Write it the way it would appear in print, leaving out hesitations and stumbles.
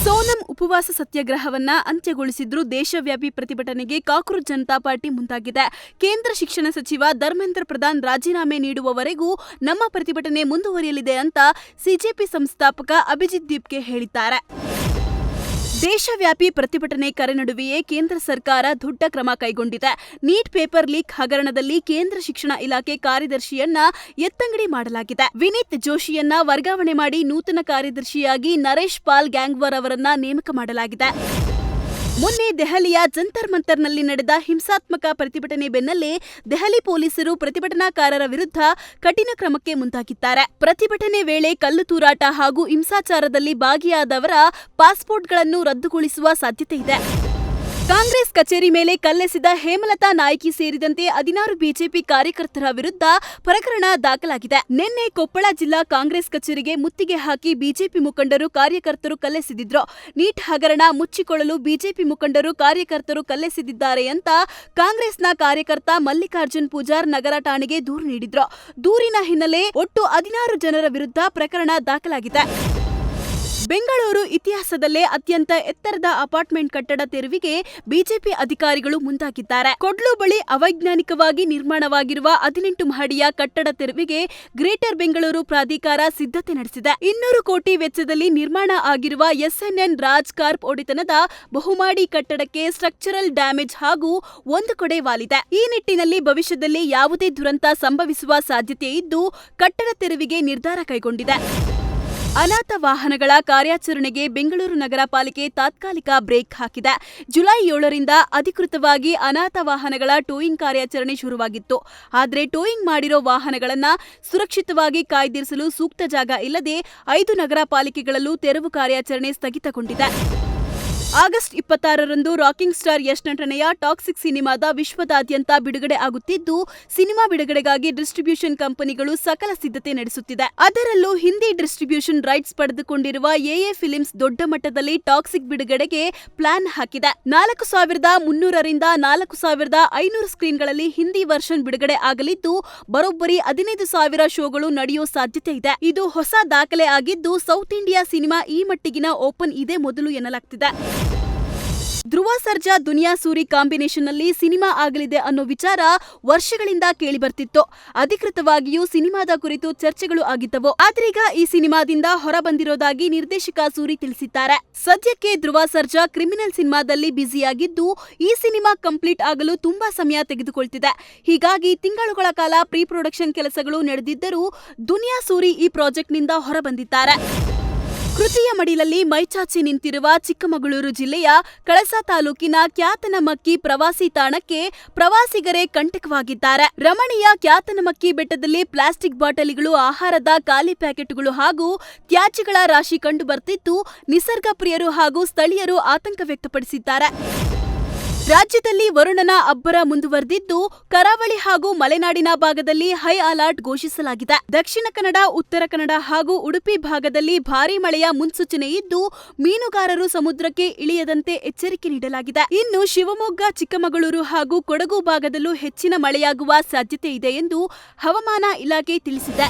ಸೋನಂ ಉಪವಾಸ ಸತ್ಯಾಗ್ರಹವನ್ನ ಅಂತ್ಯಗೊಳಿಸಿದ್ರು ದೇಶವ್ಯಾಪಿ ಪ್ರತಿಭಟನೆಗೆ ಕಾಕ್ರೋಚ್ ಜನತಾ ಪಾರ್ಟಿ ಮುಂದಾಗಿದೆ. ಕೇಂದ್ರ ಶಿಕ್ಷಣ ಸಚಿವ ಧರ್ಮೇಂದ್ರ ಪ್ರಧಾನ್ ರಾಜೀನಾಮೆ ನೀಡುವವರೆಗೂ ನಮ್ಮ ಪ್ರತಿಭಟನೆ ಮುಂದುವರಿಯಲಿದೆ ಅಂತ ಸಿಜೆಪಿ ಸಂಸ್ಥಾಪಕ ಅಭಿಜಿತ್ ದೀಪ್ಗೆ ಹೇಳಿದ್ದಾರೆ. ದೇಶವ್ಯಾಪಿ ಪ್ರತಿಭಟನೆ ಕರೆ ನಡುವೆಯೇ ಕೇಂದ್ರ ಸರ್ಕಾರ ದೊಡ್ಡ ಕ್ರಮ ಕೈಗೊಂಡಿದೆ. ನೀಟ್ ಪೇಪರ್ ಲೀಕ್ ಹಗರಣದಲ್ಲಿ ಕೇಂದ್ರ ಶಿಕ್ಷಣ ಇಲಾಖೆ ಕಾರ್ಯದರ್ಶಿಯನ್ನ ಎತ್ತಂಗಡಿ ಮಾಡಲಾಗಿದೆ. ವಿನೀತ್ ಜೋಶಿಯನ್ನ ವರ್ಗಾವಣೆ ಮಾಡಿ ನೂತನ ಕಾರ್ಯದರ್ಶಿಯಾಗಿ ನರೇಶ್ ಪಾಲ್ ಗ್ಯಾಂಗ್ವಾರ್ ಅವರನ್ನ ನೇಮಕ ಮಾಡಲಾಗಿದೆ. ಮೊನ್ನೆ ದೆಹಲಿಯ ಜಂತರ್ ಮಂತರ್ನಲ್ಲಿ ನಡೆದ ಹಿಂಸಾತ್ಮಕ ಪ್ರತಿಭಟನೆ ಬೆನ್ನಲ್ಲೇ ದೆಹಲಿ ಪೊಲೀಸರು ಪ್ರತಿಭಟನಾಕಾರರ ವಿರುದ್ಧ ಕಠಿಣ ಕ್ರಮಕ್ಕೆ ಮುಂದಾಗಿದ್ದಾರೆ. ಪ್ರತಿಭಟನೆ ವೇಳೆ ಕಲ್ಲು ತೂರಾಟ ಹಾಗೂ ಹಿಂಸಾಚಾರದಲ್ಲಿ ಭಾಗಿಯಾದವರ ಪಾಸ್ಪೋರ್ಟ್ಗಳನ್ನು ರದ್ದುಗೊಳಿಸುವ ಸಾಧ್ಯತೆ ಇದೆ. ಕಾಂಗ್ರೆಸ್ ಕಚೇರಿ ಮೇಲೆ ಕಲ್ಲೆಸೆದ ಹೇಮಲತಾ ನಾಯ್ಕಿ ಸೇರಿದಂತೆ 16 ಬಿಜೆಪಿ ಕಾರ್ಯಕರ್ತರ ವಿರುದ್ಧ ಪ್ರಕರಣ ದಾಖಲಾಗಿದೆ. ನಿನ್ನೆ ಕೊಪ್ಪಳ ಜಿಲ್ಲಾ ಕಾಂಗ್ರೆಸ್ ಕಚೇರಿಗೆ ಮುತ್ತಿಗೆ ಹಾಕಿ ಬಿಜೆಪಿ ಮುಖಂಡರು ಕಾರ್ಯಕರ್ತರು ಕಲ್ಲೆಸೆದಿದ್ರು. ನೀಟ್ ಹಗರಣ ಮುಚ್ಚಿಕೊಳ್ಳಲು ಬಿಜೆಪಿ ಮುಖಂಡರು ಕಾರ್ಯಕರ್ತರು ಕಲ್ಲೆಸೆದಿದ್ದಾರೆ ಅಂತ ಕಾಂಗ್ರೆಸ್ನ ಕಾರ್ಯಕರ್ತ ಮಲ್ಲಿಕಾರ್ಜುನ್ ಪೂಜಾರ್ ನಗರ ಠಾಣೆಗೆ ದೂರು ನೀಡಿದ್ರು. ದೂರಿನ ಹಿನ್ನೆಲೆ ಒಟ್ಟು 16 ಜನರ ವಿರುದ್ಧ ಪ್ರಕರಣ ದಾಖಲಾಗಿದೆ. ಬೆಂಗಳೂರು ಇತಿಹಾಸದಲ್ಲೇ ಅತ್ಯಂತ ಎತ್ತರದ ಅಪಾರ್ಟ್ಮೆಂಟ್ ಕಟ್ಟಡ ತೆರವಿಗೆ ಬಿಜೆಪಿ ಅಧಿಕಾರಿಗಳು ಮುಂದಾಗಿದ್ದಾರೆ. ಕೊಡ್ಲು ಬಳಿ ಅವೈಜ್ಞಾನಿಕವಾಗಿ ನಿರ್ಮಾಣವಾಗಿರುವ 18 ಮಹಡಿಯ ಕಟ್ಟಡ ತೆರವಿಗೆ ಗ್ರೇಟರ್ ಬೆಂಗಳೂರು ಪ್ರಾಧಿಕಾರ ಸಿದ್ಧತೆ ನಡೆಸಿದೆ. 200 ಕೋಟಿ ವೆಚ್ಚದಲ್ಲಿ ನಿರ್ಮಾಣ ಆಗಿರುವ ಎಸ್ಎನ್ಎನ್ ರಾಜ್ ಕಾರ್ಪ್ ಒಡೆತನದ ಬಹುಮಹಡಿ ಕಟ್ಟಡಕ್ಕೆ ಸ್ಟ್ರಕ್ಚರಲ್ ಡ್ಯಾಮೇಜ್ ಹಾಗೂ ಒಂದು ಕಡೆ ವಾಲಿದೆ. ಈ ನಿಟ್ಟಿನಲ್ಲಿ ಭವಿಷ್ಯದಲ್ಲಿ ಯಾವುದೇ ದುರಂತ ಸಂಭವಿಸುವ ಸಾಧ್ಯತೆ ಇದ್ದು ಕಟ್ಟಡ ತೆರವಿಗೆ ನಿರ್ಧಾರ ಕೈಗೊಂಡಿದೆ. ಅನಾಥ ವಾಹನಗಳ ಕಾರ್ಯಾಚರಣೆಗೆ ಬೆಂಗಳೂರು ನಗರ ಪಾಲಿಕೆ ತಾತ್ಕಾಲಿಕ ಬ್ರೇಕ್ ಹಾಕಿದೆ. ಜುಲೈ 7ರಿಂದ ಅಧಿಕೃತವಾಗಿ ಅನಾಥ ವಾಹನಗಳ ಟೋಯಿಂಗ್ ಕಾರ್ಯಾಚರಣೆ ಶುರುವಾಗಿತ್ತು. ಆದರೆ ಟೋಯಿಂಗ್ ಮಾಡಿರೋ ವಾಹನಗಳನ್ನು ಸುರಕ್ಷಿತವಾಗಿ ಕಾಯ್ದಿರಿಸಲು ಸೂಕ್ತ ಜಾಗ ಇಲ್ಲದೆ 5 ನಗರ ಪಾಲಿಕೆಗಳಲ್ಲೂ ತೆರವು ಕಾರ್ಯಾಚರಣೆ ಸ್ಥಗಿತಗೊಂಡಿದೆ. ಆಗಸ್ಟ್ 26ರಂದು ರಾಕಿಂಗ್ ಸ್ಟಾರ್ ಯಶ್ ನಟನೆಯ ಟಾಕ್ಸಿಕ್ ಸಿನಿಮಾದ ವಿಶ್ವದಾದ್ಯಂತ ಬಿಡುಗಡೆ ಆಗುತ್ತಿದ್ದು, ಸಿನಿಮಾ ಬಿಡುಗಡೆಗಾಗಿ ಡಿಸ್ಟ್ರಿಬ್ಯೂಷನ್ ಕಂಪನಿಗಳು ಸಕಲ ಸಿದ್ಧತೆ ನಡೆಸುತ್ತಿದೆ. ಅದರಲ್ಲೂ ಹಿಂದಿ ಡಿಸ್ಟ್ರಿಬ್ಯೂಷನ್ ರೈಟ್ಸ್ ಪಡೆದುಕೊಂಡಿರುವ ಎಎ ಫಿಲ್ಮ್ಸ್ ದೊಡ್ಡ ಮಟ್ಟದಲ್ಲಿ ಟಾಕ್ಸಿಕ್ ಬಿಡುಗಡೆಗೆ ಪ್ಲಾನ್ ಹಾಕಿದೆ. 4300ರಿಂದ 4500 ಸ್ಕ್ರೀನ್ಗಳಲ್ಲಿ ಹಿಂದಿ ವರ್ಷನ್ ಬಿಡುಗಡೆ ಆಗಲಿದ್ದು, ಬರೋಬ್ಬರಿ 15,000 ಶೋಗಳು ನಡೆಯೋ ಸಾಧ್ಯತೆ ಇದೆ. ಇದು ಹೊಸ ದಾಖಲೆ ಆಗಿದ್ದು, ಸೌತ್ ಇಂಡಿಯಾ ಸಿನಿಮಾ ಈ ಮಟ್ಟಿಗಿನ ಓಪನ್ ಇದೇ ಮೊದಲು ಎನ್ನಲಾಗ್ತಿದೆ. ಧ್ರುವ ಸರ್ಜಾ ದುನಿಯಾ ಸೂರಿ ಕಾಂಬಿನೇಷನ್ನಲ್ಲಿ ಸಿನಿಮಾ ಆಗಲಿದೆ ಅನ್ನೋ ವಿಚಾರ ವರ್ಷಗಳಿಂದ ಕೇಳಿಬರ್ತಿತ್ತು. ಅಧಿಕೃತವಾಗಿಯೂ ಸಿನಿಮಾದ ಕುರಿತು ಚರ್ಚೆಗಳು ಆಗಿದ್ದವು. ಆದ್ರೀಗ ಈ ಸಿನಿಮಾದಿಂದ ಹೊರಬಂದಿರೋದಾಗಿ ನಿರ್ದೇಶಕ ಸೂರಿ ತಿಳಿಸಿದ್ದಾರೆ. ಸದ್ಯಕ್ಕೆ ಧ್ರುವ ಸರ್ಜಾ ಕ್ರಿಮಿನಲ್ ಸಿನಿಮಾದಲ್ಲಿ ಬ್ಯುಸಿಯಾಗಿದ್ದು, ಈ ಸಿನಿಮಾ ಕಂಪ್ಲೀಟ್ ಆಗಲು ತುಂಬಾ ಸಮಯ ತೆಗೆದುಕೊಳ್ತಿದೆ. ಹೀಗಾಗಿ ತಿಂಗಳುಗಳ ಕಾಲ ಪ್ರೀ ಪ್ರೊಡಕ್ಷನ್ ಕೆಲಸಗಳು ನಡೆದಿದ್ದರೂ ದುನಿಯಾ ಸೂರಿ ಈ ಪ್ರಾಜೆಕ್ಟ್ನಿಂದ ಹೊರಬಂದಿದ್ದಾರೆ. ಕೃತಿಯ ಮಡಿಲಲ್ಲಿ ಮೈಚಾಚಿ ನಿಂತಿರುವ ಚಿಕ್ಕಮಗಳೂರು ಜಿಲ್ಲೆಯ ಕಳಸಾ ತಾಲೂಕಿನ ಕ್ಯಾತನಮಕ್ಕಿ ಪ್ರವಾಸಿ ತಾಣಕ್ಕೆ ಪ್ರವಾಸಿಗರೇ ಕಂಟಕವಾಗಿದ್ದಾರೆ. ರಮಣೀಯ ಕ್ಯಾತನಮಕ್ಕಿ ಬೆಟ್ಟದಲ್ಲಿ ಪ್ಲಾಸ್ಟಿಕ್ ಬಾಟಲಿಗಳು, ಆಹಾರದ ಖಾಲಿ ಪ್ಯಾಕೆಟ್ಗಳು ಹಾಗೂ ತ್ಯಾಜ್ಯಗಳ ರಾಶಿ ಕಂಡು ಬರ್ತಿದ್ದು, ನಿಸರ್ಗ ಪ್ರಿಯರು ಹಾಗೂ ಸ್ಥಳೀಯರು ಆತಂಕ ವ್ಯಕ್ತಪಡಿಸಿದ್ದಾರೆ. ರಾಜ್ಯದಲ್ಲಿ ವರುಣನ ಅಬ್ಬರ ಮುಂದುವರೆದಿದ್ದು, ಕರಾವಳಿ ಹಾಗೂ ಮಲೆನಾಡಿನ ಭಾಗದಲ್ಲಿ ಹೈ ಅಲರ್ಟ್ ಘೋಷಿಸಲಾಗಿದೆ. ದಕ್ಷಿಣ ಕನ್ನಡ, ಉತ್ತರ ಕನ್ನಡ ಹಾಗೂ ಉಡುಪಿ ಭಾಗದಲ್ಲಿ ಭಾರೀ ಮಳೆಯ ಮುನ್ಸೂಚನೆ ಇದ್ದು, ಮೀನುಗಾರರು ಸಮುದ್ರಕ್ಕೆ ಇಳಿಯದಂತೆ ಎಚ್ಚರಿಕೆ ನೀಡಲಾಗಿದೆ. ಇನ್ನು ಶಿವಮೊಗ್ಗ, ಚಿಕ್ಕಮಗಳೂರು ಹಾಗೂ ಕೊಡಗು ಭಾಗದಲ್ಲೂ ಹೆಚ್ಚಿನ ಮಳೆಯಾಗುವ ಸಾಧ್ಯತೆ ಇದೆ ಎಂದು ಹವಾಮಾನ ಇಲಾಖೆ ತಿಳಿಸಿದೆ.